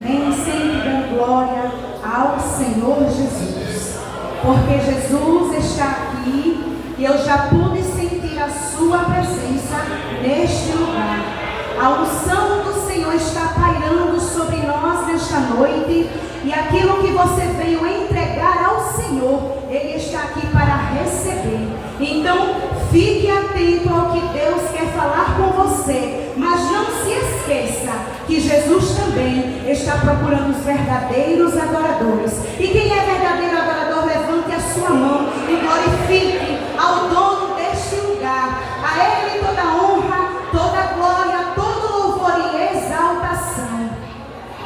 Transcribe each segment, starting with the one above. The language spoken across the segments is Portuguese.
Sempre dando glória ao Senhor Jesus, porque Jesus está aqui e eu já pude sentir a sua presença neste lugar. A unção do Senhor está pairando sobre nós nesta noite, e aquilo que você veio entregar ao Senhor, Ele está aqui para receber. Então fique atento ao que Deus quer falar com você, mas não se esqueça que Jesus também está procurando os verdadeiros adoradores. E quem é verdadeiro adorador, levante a sua mão e glorifique ao dono deste lugar. A Ele toda honra, toda glória, todo louvor e exaltação.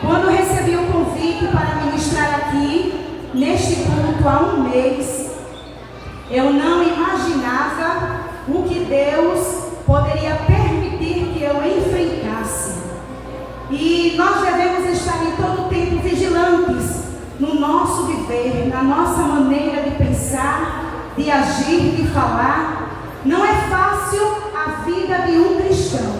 Quando recebi o convite para ministrar aqui neste culto há um mês, eu não imaginava o que Deus poderia permitir que eu enfrentasse. E nós devemos estar em todo tempo vigilantes no nosso viver, na nossa maneira de pensar, de agir, de falar. Não é fácil a vida de um cristão.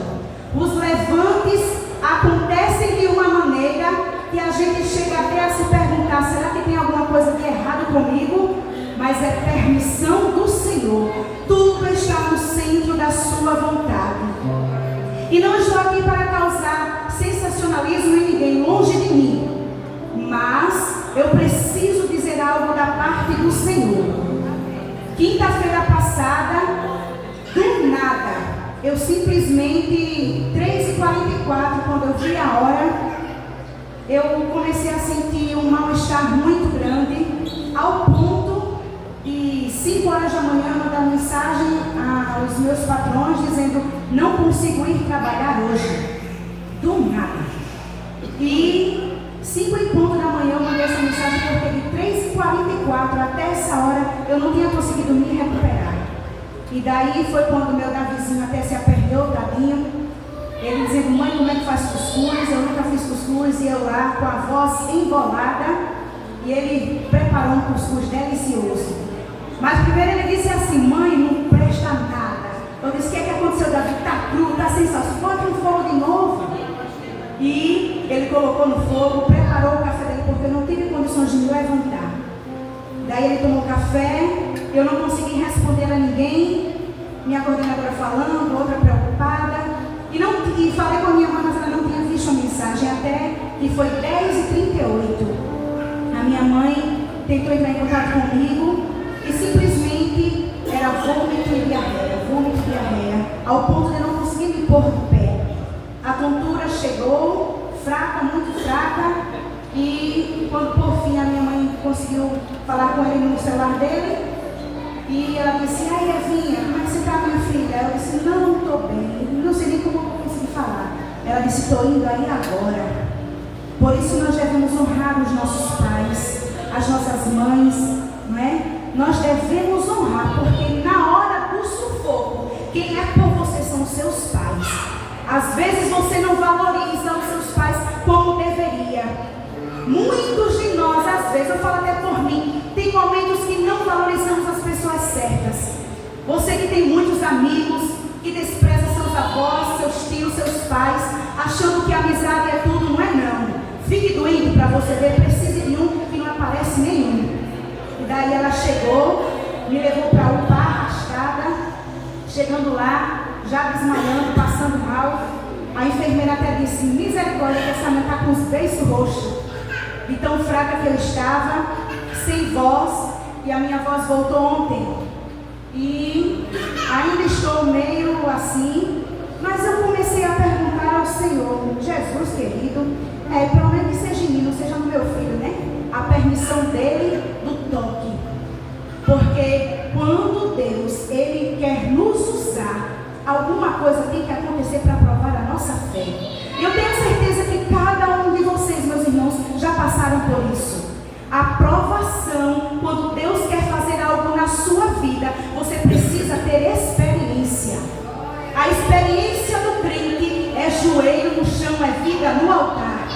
Os levantes acontecem de uma maneira que a gente chega até a se perguntar: será que tem alguma coisa de errado comigo? Mas é permissão do Senhor. Tudo está no centro da sua vontade. E não estou aqui para causar sensacionalismo em ninguém, longe de mim. Mas eu preciso dizer algo da parte do Senhor. Quinta-feira passada, do nada, eu simplesmente, 3h44, quando eu vi a hora, eu comecei a sentir um mal-estar muito grande, ao ponto de 5 horas da manhã mandar mensagem aos meus patrões dizendo: não consigo ir trabalhar hoje. Do nada. E 5 em ponto da manhã eu mandei essa mensagem, porque de 3h44 até essa hora eu não tinha conseguido me recuperar. E daí foi quando meu Davizinho até se apertou, tadinho. Ele dizendo: mãe, como é que faz cuscuz? Eu nunca fiz cuscuz. E eu lá com a voz embolada. E ele preparou um cuscuz delicioso. Mas primeiro ele disse assim: mãe, não presta nada. Eu disse: o que é que aconteceu, Davi? Está cru, está sem salsa, bota no fogo de novo. E ele colocou no fogo, preparou o café dele, porque eu não tive condições de me levantar. Daí ele tomou café, eu não consegui responder a ninguém. Minha coordenadora falando, outra preocupada. E falei com a minha mãe, mas ela não tinha visto a mensagem, até que foi 10h38. A minha mãe tentou entrar em contato comigo e simplesmente era vômito e diarreia, ao ponto de eu não conseguir me pôr de pé. A tontura chegou, fraca, muito fraca, e quando por fim a minha mãe conseguiu falar com ele no celular dele, e ela disse: ai, Evinha, como é que você está, minha filha? Eu disse: não estou bem, não sei nem como eu vou conseguir falar. Ela disse: estou indo aí agora. Por isso nós devemos honrar os nossos pais, as nossas mães, não é? Nós devemos honrar, porque na hora do sufoco, quem é por você são os seus pais. Às vezes você não valoriza os seus pais como deveria. Muitos de nós, às vezes, eu falo até por mim, tem momentos que não valorizamos as pessoas certas. Você que tem muitos amigos, que despreza seus avós, seus tios, seus pais, achando que a amizade é tudo, não é não. Fique doente para você ver, precise de um que não aparece nenhum. E daí ela chegou, me levou para UPA arrastada. Chegando lá, já desmaiando, passando mal. A enfermeira até disse: misericórdia, que essa mãe está com os beiços roxos. De tão fraca que eu estava, sem voz. E a minha voz voltou ontem. E ainda estou meio assim. Mas eu comecei a perguntar ao Senhor: Jesus querido, pelo menos que seja em mim, não seja no meu filho, né? A permissão dele do toque. Porque quando Deus, Ele quer nos usar, alguma coisa tem que acontecer para provar a nossa fé. Eu tenho certeza que cada um de vocês, meus irmãos, já passaram por isso. A provação, quando Deus quer fazer algo na sua vida, você precisa ter experiência. A experiência do crente é joelho no chão, é vida no altar.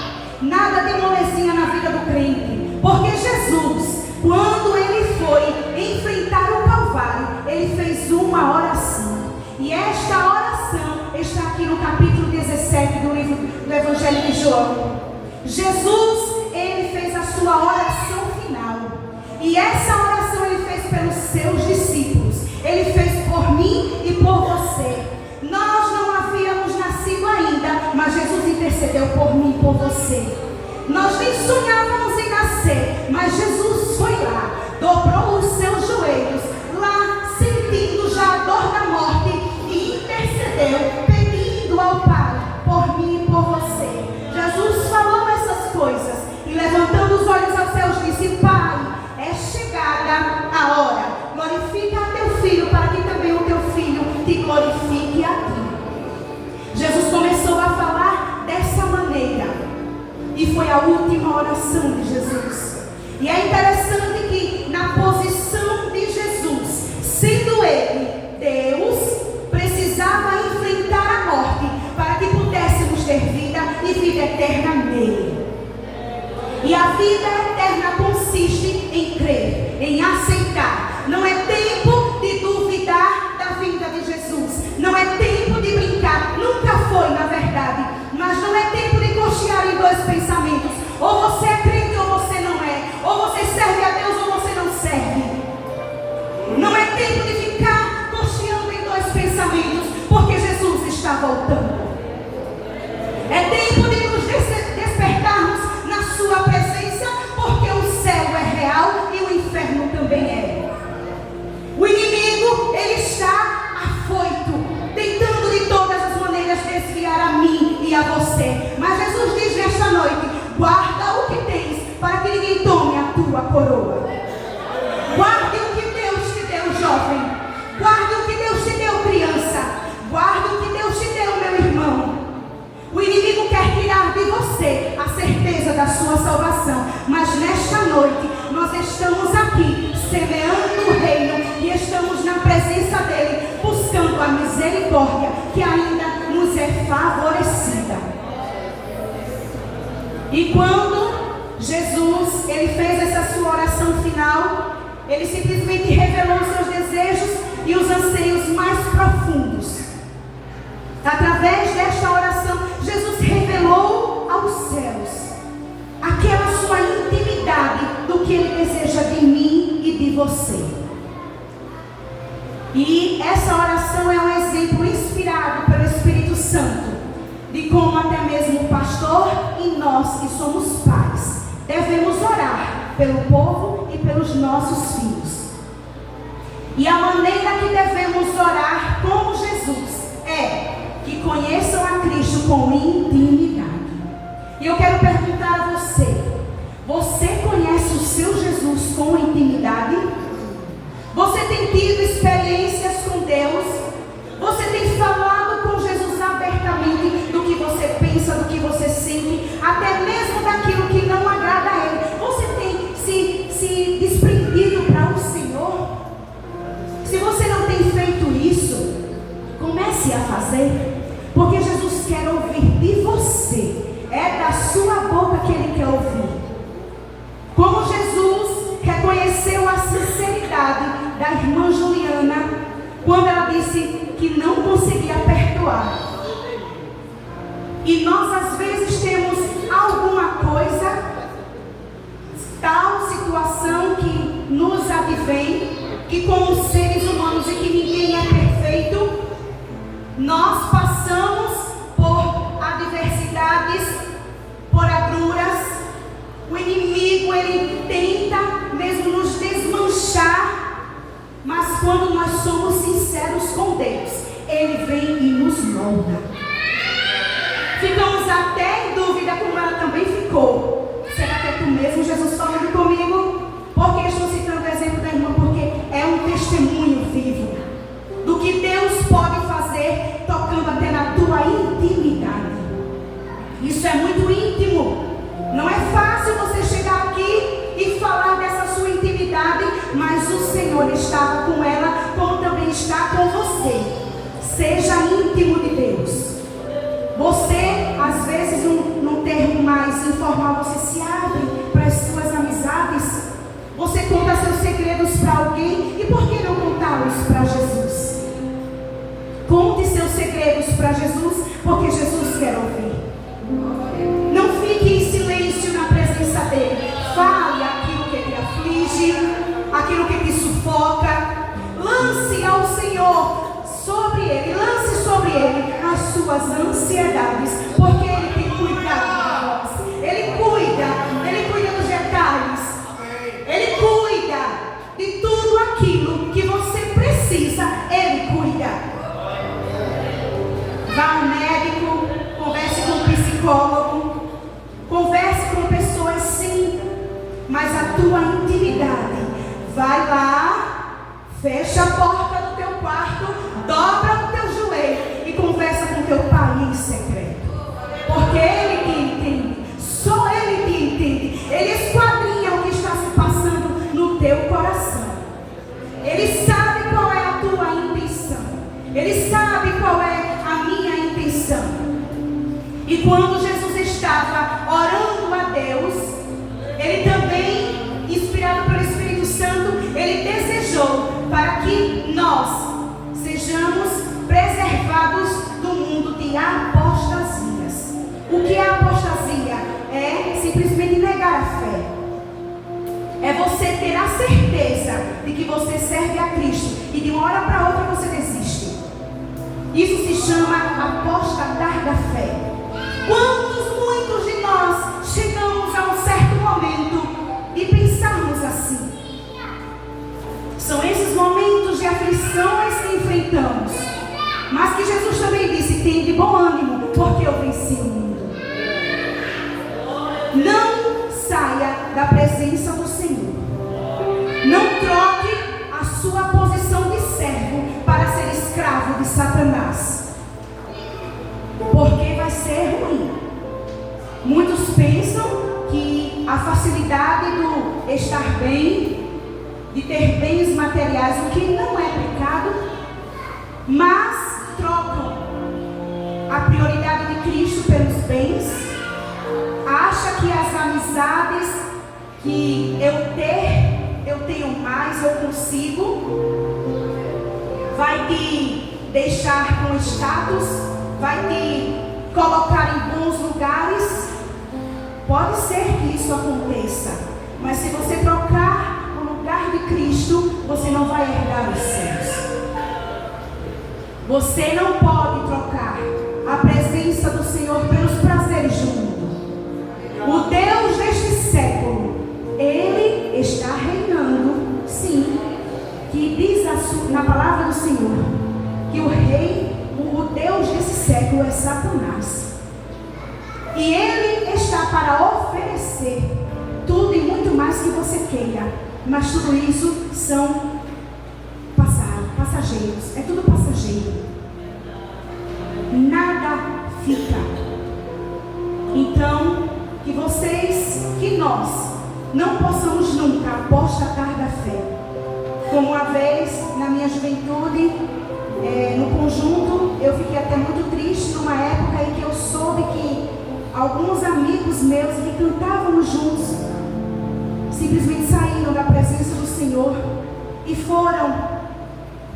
Nada de molezinha na vida do crente. Porque Jesus, quando Ele foi enfrentar o Calvário, Ele fez uma oração. E esta oração está aqui no capítulo 17 do livro do Evangelho de João. Jesus, ele fez a sua oração final. E essa oração ele fez pelos seus discípulos. Ele fez por mim e por você. Nós não havíamos nascido ainda, mas Jesus intercedeu por mim e por você. Nós nem sonhávamos em nascer, mas Jesus foi lá, dobrou os seus joelhos, lá sentindo já a dor da morte, e intercedeu, pedindo ao Pai por mim e por você. Jesus falou essas coisas e, levantando os olhos aos céus, disse: Pai, é chegada a hora, glorifica a teu filho, para que também o teu filho te glorifique a ti. Jesus começou a falar dessa maneira, e foi a última oração de Jesus. E é interessante que, na posição de Jesus, sendo ele Deus, precisava enfrentar a morte para que pudéssemos ter vida e vida eterna nele. E a vida eterna consiste em crer, em aceitar. Não é tempo de duvidar da vinda de Jesus. Não é tempo de brincar. Nunca foi, na verdade. Mas não é tempo de cochear em dois pensamentos. Ou você é crente ou você não é. Ou você serve a Deus ou você não serve. Não é tempo de ficar cocheando em dois pensamentos, porque Jesus está voltando. É tempo de nos despertarmos na sua presença, porque o céu é real e o inferno também é. O inimigo, ele está afoito, tentando de todas as maneiras desviar a mim e a você. Mas Jesus diz nesta noite: guarda o que tens, para que ninguém tome a tua coroa. Guarde o que Deus te deu, jovem. Guarde o que Deus te deu, criança. Guarde o que Deus te deu, meu irmão. O inimigo quer tirar de você a certeza da sua salvação. Mas nesta noite, nós estamos aqui, semeando o reino, e estamos na presença dele, buscando a misericórdia que ainda nos é favorecida. E quando Jesus, ele fez essa sua oração final, ele simplesmente revelou os seus desejos e os anseios mais profundos. Através desta oração, Jesus revelou aos céus aquela sua intimidade do que ele deseja de mim e de você. E essa oração é um exemplo inspirado pelo Espírito Santo de como até mesmo o pastor e nós, que somos pais, devemos orar pelo povo e pelos nossos filhos. E a maneira que devemos orar como Jesus é que conheçam a Cristo com intimidade. E eu quero perguntar a você: você conhece o seu Jesus com intimidade? Você tem tido experiências com Deus? Você tem falado com Jesus abertamente do que você pensa, do que você sente, até mesmo daquilo que não agrada a Ele? Você tem se desprendido para o Senhor? Se você não tem feito isso, comece a fazer, porque Jesus quer ouvir de você. É da sua boca que Ele quer ouvir. Como Jesus reconheceu a sinceridade da irmã Juliana quando ela disse que não conseguia perdoar. E nós às vezes temos alguma coisa, tal situação que nos advém, que como seres humanos e que ninguém é perfeito, nós passamos por adversidades, por agruras. O inimigo, ele tenta mesmo nos desmanchar, mas quando nós somos sinceros com Deus, Ele vem e nos molda. Ficamos até em dúvida, como ela também ficou: será que é tu mesmo, Jesus, falando comigo? Por que estou citando o exemplo da irmã? Porque é um testemunho vivo do que Deus pode fazer, tocando até na tua intimidade. Isso é muito íntimo. Não é fácil você chegar aqui e falar dessa sua intimidade, mas o Senhor estava com ela, como também está com você. Seja íntimo de Deus. Você, às vezes, num termo mais informal, você se abre para as suas amizades. Você conta seus segredos para alguém. E por que não contá-los para Jesus? Conte seus segredos para Jesus, porque Jesus quer ouvir. Não fique em silêncio suas ansiedades, porque Ele tem cuidado de nós. Ele cuida dos detalhes. Ele cuida de tudo aquilo que você precisa. Ele cuida. Vá ao médico, converse com um psicólogo, converse com pessoas, sim, mas a tua intimidade, vai lá, fecha a porta do teu quarto, dobra o teu joelho e conversa com teu pai em secreto, porque Ele te entende, só Ele te entende. Ele esquadrinha o que está se passando no teu coração. Ele sabe qual é a tua intenção. Ele sabe qual é a minha intenção. E quando Jesus estava orando a Deus, Ele também, inspirado pelo Espírito Santo, Ele desejou para que nós sejamos preservados do mundo de apostasias. O que é apostasia? É simplesmente negar a fé. É você ter a certeza de que você serve a Cristo e de uma hora para outra você desiste. Isso se chama apostatar da fé. Muitos de nós chegamos a um certo momento e pensamos assim. São esses momentos de aflições que enfrentamos, mas que Jesus também disse: tem de bom ânimo, porque eu venci o mundo. Não saia da presença do Senhor. Não troque a sua posição de servo para ser escravo de Satanás, porque vai ser ruim. Muitos pensam que a facilidade do estar bem, de ter bens materiais, o que não é pecado, mas trocam a prioridade de Cristo pelos bens, acha que as amizades que eu tenho mais, eu consigo, vai te deixar com status, vai te colocar em bons lugares. Pode ser que isso aconteça, mas se você trocar o lugar de Cristo, você não vai herdar os céus. Você não pode trocar a presença do Senhor pelos prazeres do mundo. O Deus deste século, Ele está reinando, sim, que diz na palavra do Senhor que o rei, o Deus desse século é Satanás. E Ele está para oferecer tudo e muito mais que você queira, mas tudo isso são passageiros, é tudo passageiro. Nada fica. Então, que nós não possamos nunca apostatar da fé. Como uma vez, na minha juventude, no conjunto, eu fiquei até muito triste numa época em que eu soube que alguns amigos meus que cantávamos juntos simplesmente saíram da presença do Senhor e foram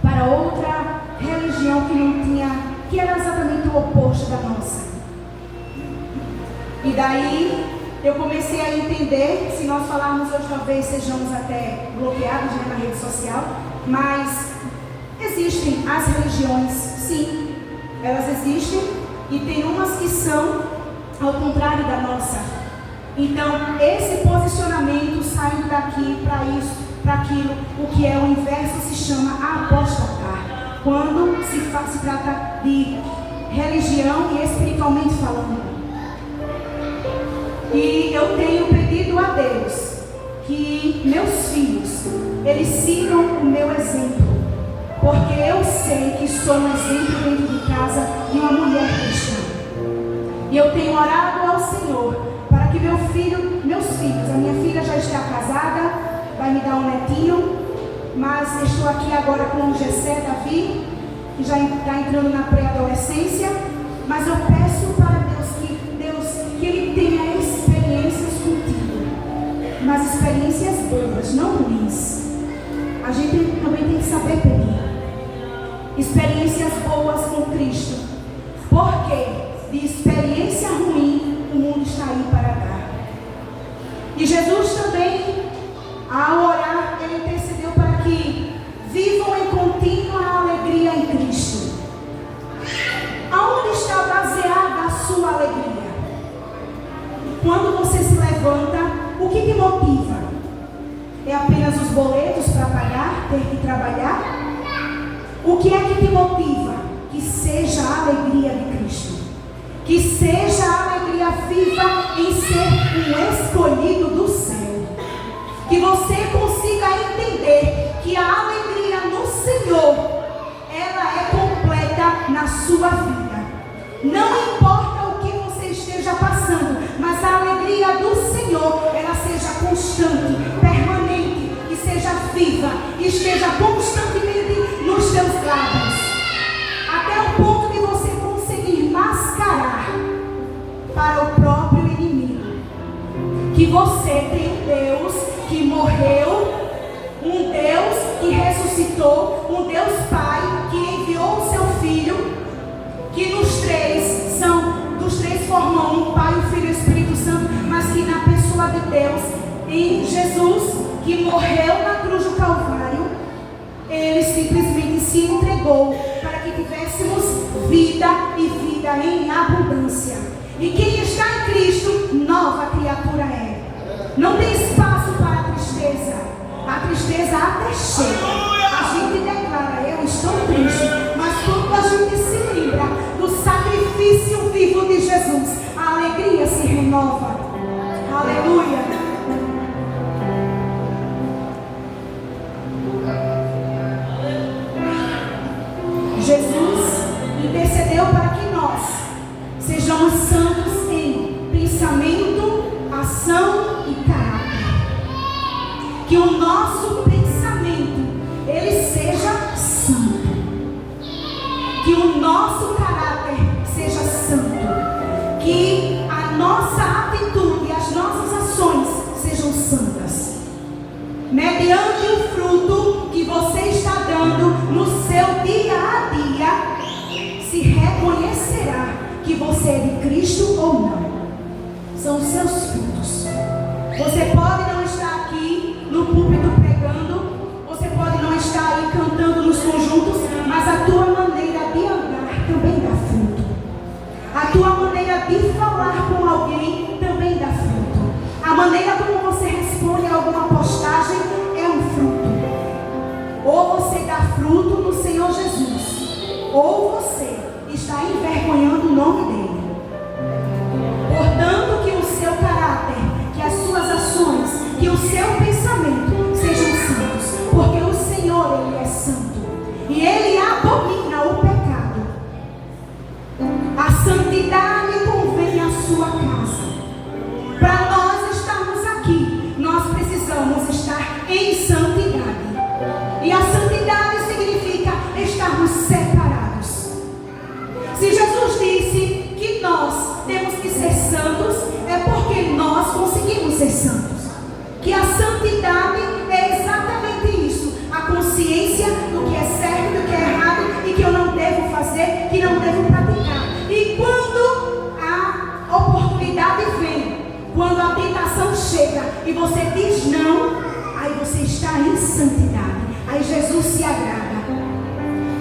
para outra religião que era exatamente o oposto da nossa. E daí eu comecei a entender, se nós falarmos hoje talvez sejamos até bloqueados na rede social, mas existem as religiões, sim, elas existem, e tem umas que são ao contrário da nossa. Então, esse posicionamento, saindo daqui para isso, para aquilo, o que é o inverso se chama apostatar. Quando se trata de religião e espiritualmente falando. E eu tenho pedido a Deus que meus filhos, eles sigam o meu exemplo. Porque eu sei que sou um exemplo dentro de casa de uma mulher cristã. E eu tenho orado ao Senhor para que meus filhos, a minha filha já está casada, vai me dar um netinho, mas estou aqui agora com o Gessé Davi, que já está entrando na pré-adolescência, mas eu peço para Deus que Ele tenha experiências contigo, mas experiências boas, não ruins. A gente também tem que saber pedir experiências boas com Cristo, porque de experiência ruim o mundo está aí para dar. E Jesus também, ao orar, Ele intercedeu para que vivam em contínua alegria em Cristo. Aonde está quando você se levanta, o que te motiva? É apenas os boletos para pagar, ter que trabalhar? O que é que te motiva? Que seja a alegria de Cristo. Que seja a alegria viva em ser um escolhido do céu. Que você consiga entender que a alegria no Senhor, ela é completa na sua vida. Não importa o que você esteja passando, mas a alegria do Senhor, ela seja constante, permanente, e seja viva, e esteja constantemente nos teus lábios, até o ponto de você conseguir mascarar para o próprio inimigo que você tem um Deus que morreu, um Deus que ressuscitou, um Deus Pai que enviou o seu Filho, que dos três formam um Pai, o Filho e o Espírito Santo, mas que na pessoa de Deus, em Jesus, que morreu na cruz do Calvário, Ele simplesmente se entregou para que tivéssemos vida e vida em abundância. E quem está em Cristo, nova criatura é. Não tem espaço para a tristeza. A tristeza até chega. A gente declara, eu estou triste. Mas quando a gente se lembra do sacrifício vivo de Jesus, a alegria se renova. Aleluia. Jesus intercedeu para que nós sejamos santos em pensamento, ação e caráter. Que o nosso pensamento, ele seja santo. Que o nosso caráter seja santo. Que a nossa atitude, as nossas ações sejam santas. Mediante o fruto que você está dando no seu dia a dia, se reconhecerá que você é de Cristo ou não. São os seus frutos. Você pode não estar aqui no púlpito pregando, você pode não estar aí cantando nos conjuntos, mas a tua maneira de andar também dá fruto. A tua maneira de falar com alguém também dá fruto. A maneira como você responde a alguma postagem é um fruto. Ou você dá fruto no Senhor Jesus, ou você está envergonhando o nome dele. Portanto, que o seu caráter, que as suas ações, que o seu pensamento sejam santos, porque o Senhor, ele é santo e ele abomina o pecado. A santidade convém à sua casa. Para nós estarmos aqui, nós precisamos estar em santidade. E a santidade significa estarmos separados. Se Jesus disse que nós temos que ser santos, é porque nós conseguimos ser santos. Que a santidade é exatamente isso: a consciência do que é certo, do que é errado e que eu não devo fazer, que não devo praticar. E quando a oportunidade vem, quando a tentação chega e você diz não, aí você está em santidade. Aí Jesus se agrada.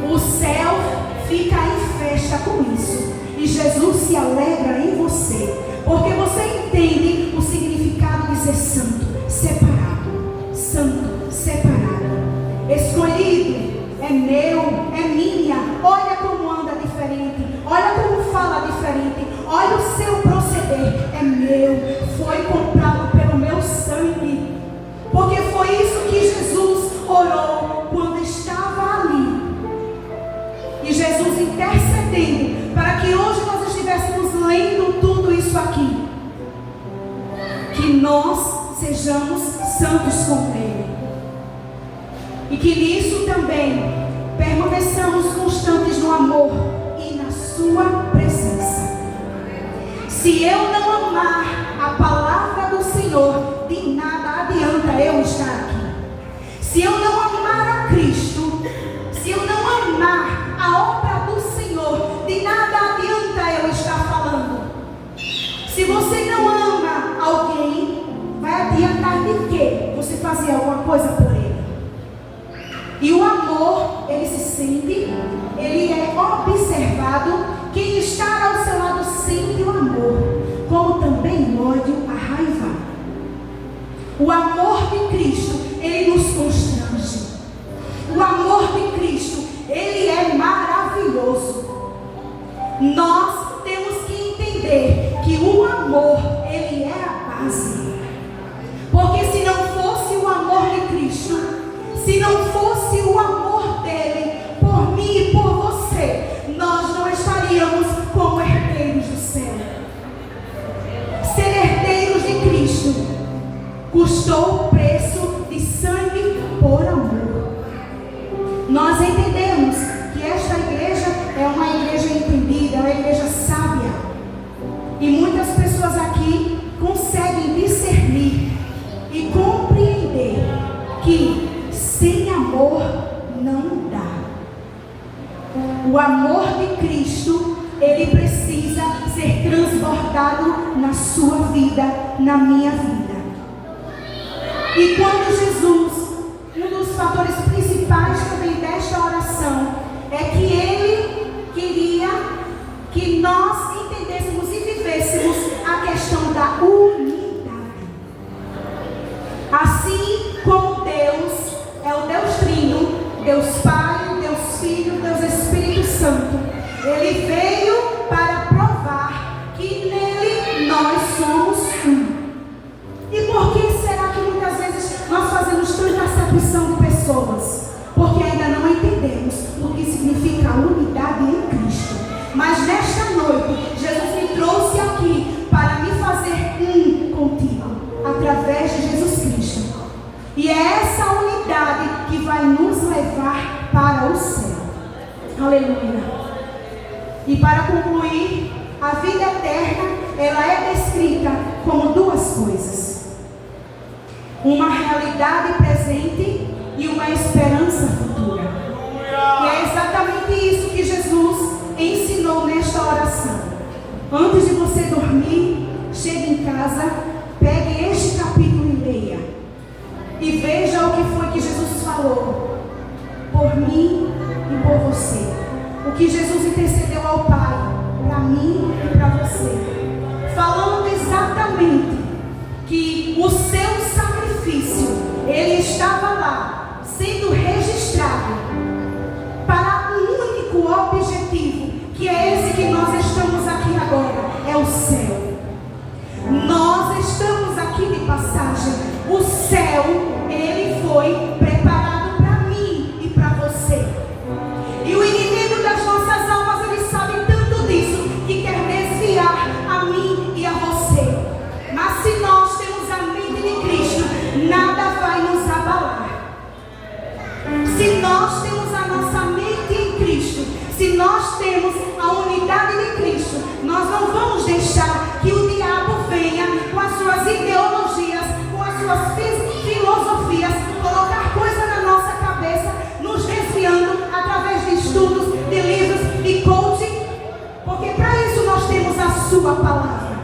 O céu fica em festa com isso. E Jesus se alegra em você. Porque você entende o significado de ser santo. Separado. Santo, separado. Escolhido. É meu, é minha. Olha como anda diferente. Olha como fala diferente. Olha o seu proceder. É meu. Foi comprado pelo meu sangue. Porque foi isso que Jesus orou quando estava ali. E Jesus intercedendo para que hoje nós estivéssemos lendo tudo isso aqui. Que nós sejamos santos com Ele. E que nisso também permaneçamos constantes no amor e na sua presença. Se eu não amar a palavra do Senhor, de nada adianta eu estar aqui. Se eu não amar a Cristo, se eu não amar a obra do Senhor, de nada adianta eu estar falando. Se você não ama alguém, vai adiantar de quê? Você fazer alguma coisa por ele. E o amor, ele se sente, ele é observado. Quem está ao seu lado sente o amor, como também o ódio, a raiva. O amor de Cristo, ele nos constrange. O amor de Cristo, ele é maravilhoso. Nós temos que entender que o amor, ele é a base. Porque se não fosse o amor de Cristo, se não fosse o amor dele por mim e por você, nós não estaríamos como herdeiros do céu. Ser herdeiros de Cristo custou o preço de sangue por amor. Nós entendemos que esta igreja é uma igreja entendida, é uma igreja sábia. E muitas pessoas aqui conseguem discernir e compreender que sem amor não dá. O amor de Cristo, ele precisa ser transbordado na sua vida, na minha vida. E quando Jesus, um dos fatores principais também desta oração, é que ele queria que nós entendêssemos e vivêssemos a questão da unidade. Assim como Deus é o Deus Trino, Deus Pai, Deus Filho, Deus Espírito Santo, ele veio para provar que nele nós somos um. E por que será que muitas vezes nós fazemos tanta acepção de pessoas? Porque ainda não entendemos o que significa a unidade em Cristo. Mas nesta noite, Jesus me trouxe aqui para me fazer um contigo, através de Jesus Cristo. E é essa unidade que vai nos levar para o céu. Aleluia. E para concluir, a vida eterna, ela é descrita como duas coisas: uma realidade presente e uma esperança futura. E é exatamente isso que Jesus ensinou nesta oração. Antes de você dormir, chegue em casa, pegue este capítulo e leia. E veja o que foi que Jesus falou por mim e por você. O que Jesus intercedeu ao Pai, para mim e para você. Falando exatamente que o seu sacrifício, ele estava lá, sendo registrado para um único objetivo, que é esse que nós estamos aqui agora, é o céu. Nós estamos aqui de passagem. O céu, ele foi preparado para mim e para você. E o inimigo das nossas almas, ele sabe tanto disso, que quer desviar a mim e a você. Mas se nós temos a mente de Cristo, nada vai nos abalar. Se nós temos a nossa mente em Cristo, se nós temos a unidade de Cristo, nós não vamos deixar que o diabo venha com as suas ideologias, com as suas filosofias, colocar coisa na nossa cabeça, nos desviando através de estudos, de livros, de coaching, porque para isso nós temos a sua palavra.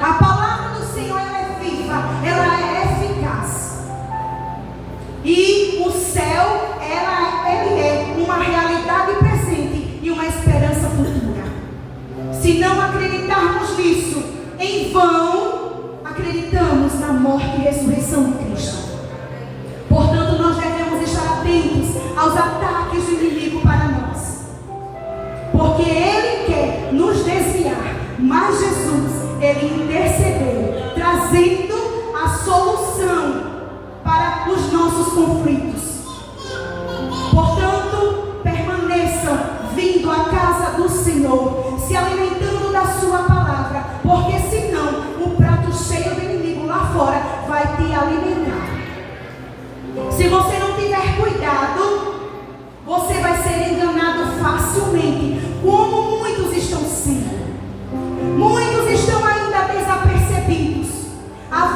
A palavra do Senhor, ela é viva, ela é eficaz. E o céu, ele é uma realidade presente e uma esperança futura. Se não acreditarmos nisso, em vão acreditamos na morte e ressurreição de Cristo. Portanto, nós devemos estar atentos aos ataques do inimigo para nós, porque ele quer nos desviar. Mas Jesus, ele intercedeu, trazendo a solução para os nossos conflitos. Portanto, permaneçam vindo à casa do Senhor, se alimentando da sua palavra, porque senão o prato cheio do inimigo lá fora vai te alimentar. Se você não tiver cuidado, você vai ser enganado facilmente, como muitos estão sendo. Muitos estão ainda desapercebidos. A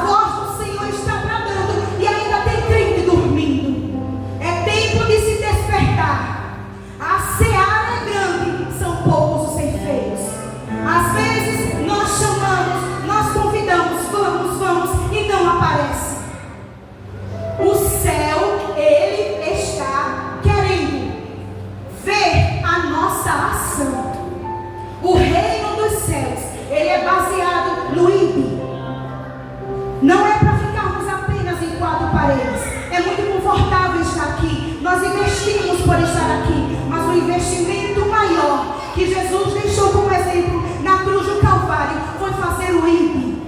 investimento maior que Jesus deixou como exemplo na cruz do Calvário foi fazer o ímpio.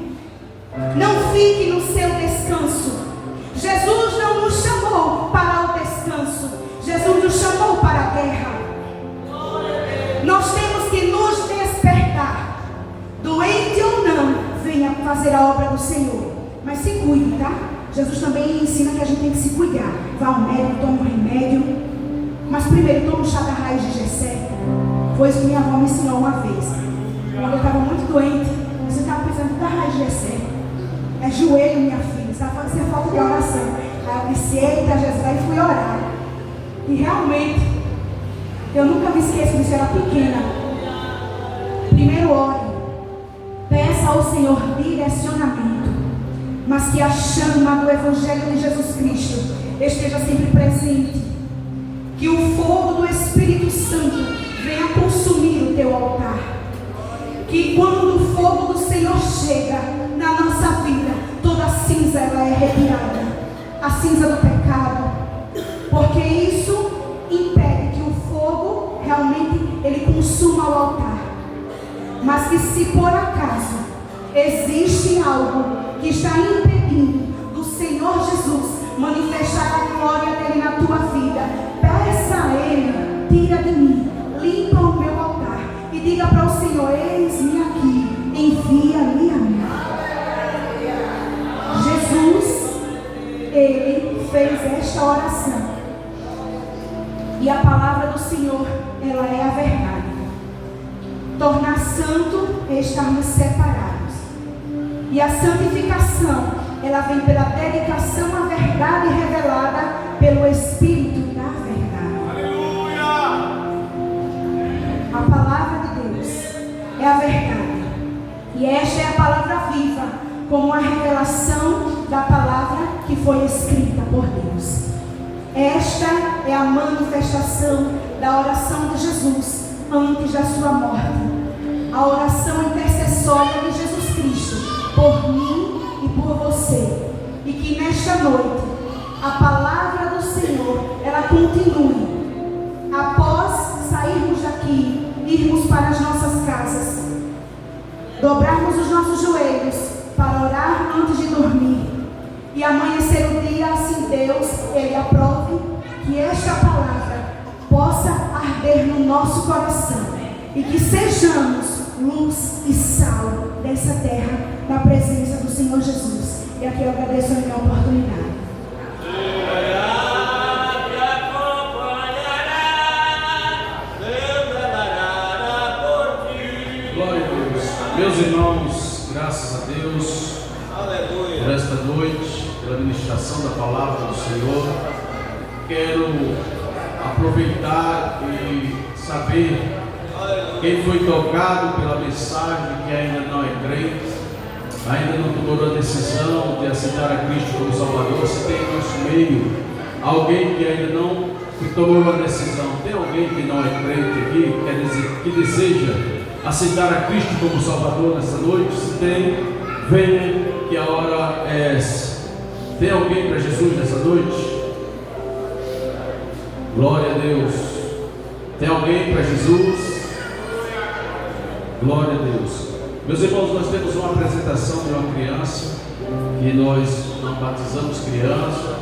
Não fique no seu descanso. Jesus não nos chamou para o descanso. Jesus nos chamou para a guerra. Nós temos que nos despertar. Doente ou não, venha fazer a obra do Senhor. Mas se cuide, tá? Jesus também ensina que a gente tem que se cuidar. Vá ao médico, tome um remédio. Mas primeiro, tome o chá da raiz de Jessé. Foi isso que minha avó me ensinou uma vez. Quando eu estava muito doente, você estava precisando da raiz de Jessé. É joelho, minha filha. Você estava fazendo falta de oração. Aí eu disse, eita, Jesus, aí fui orar. E realmente, eu nunca me esqueço disso, eu era pequena. Primeiro ore. Peça ao Senhor direcionamento. Mas que a chama do Evangelho de Jesus Cristo esteja sempre presente. Que o fogo do Espírito Santo venha consumir o teu altar. Que quando o fogo do Senhor chega na nossa vida, toda cinza ela é retirada. A cinza do pecado. Porque isso impede que o fogo realmente ele consuma o altar. Mas que se por acaso existe algo que está impedindo do Senhor Jesus manifestar a glória dele na tua vida, peça a ele, tira de mim, limpa o meu altar e diga para o Senhor, eis-me aqui, envia-me a mim. Jesus, ele fez esta oração e a palavra do Senhor, ela é a verdade. Tornar santo é estarmos separados. E a santificação, ela vem pela dedicação à verdade revelada pelo Espírito da verdade. Aleluia! A palavra de Deus é a verdade. E esta é a palavra viva, como a revelação da palavra que foi escrita por Deus. Esta é a manifestação da oração de Jesus antes da sua morte. A oração intercessória de Jesus Cristo por mim e por você. E que nesta noite a palavra do Senhor ela continue. Após sairmos daqui, irmos para as nossas casas, dobrarmos os nossos joelhos para orar antes de dormir e amanhecer o dia, assim Deus ele aprove que esta palavra possa arder no nosso coração e que sejamos luz e sal dessa terra na presença do Senhor Jesus. E aqui eu agradeço a minha oportunidade. Glória a Deus. Meus irmãos, graças a Deus por esta noite, pela ministração da palavra do Senhor. Quero aproveitar e saber quem foi tocado pela mensagem, que ainda não é crente, ainda não tomou a decisão de aceitar a Cristo como Salvador. Se tem em nosso meio alguém que ainda não tomou a decisão, tem alguém que não é crente aqui, quer dizer, que deseja aceitar a Cristo como Salvador nessa noite? Se tem, venha, que a hora é essa. Tem alguém para Jesus nessa noite? Glória a Deus. Tem alguém para Jesus? Glória a Deus. Meus irmãos, nós temos uma apresentação de uma criança que nós não batizamos criança.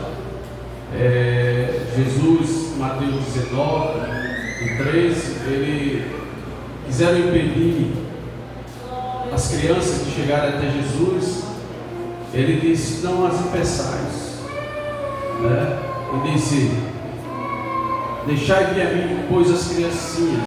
Jesus, Mateus 19 e 13, ele quiseram impedir as crianças de chegarem até Jesus. Ele disse, não as impeçais, né? Ele disse, deixai vir a mim, pois as criancinhas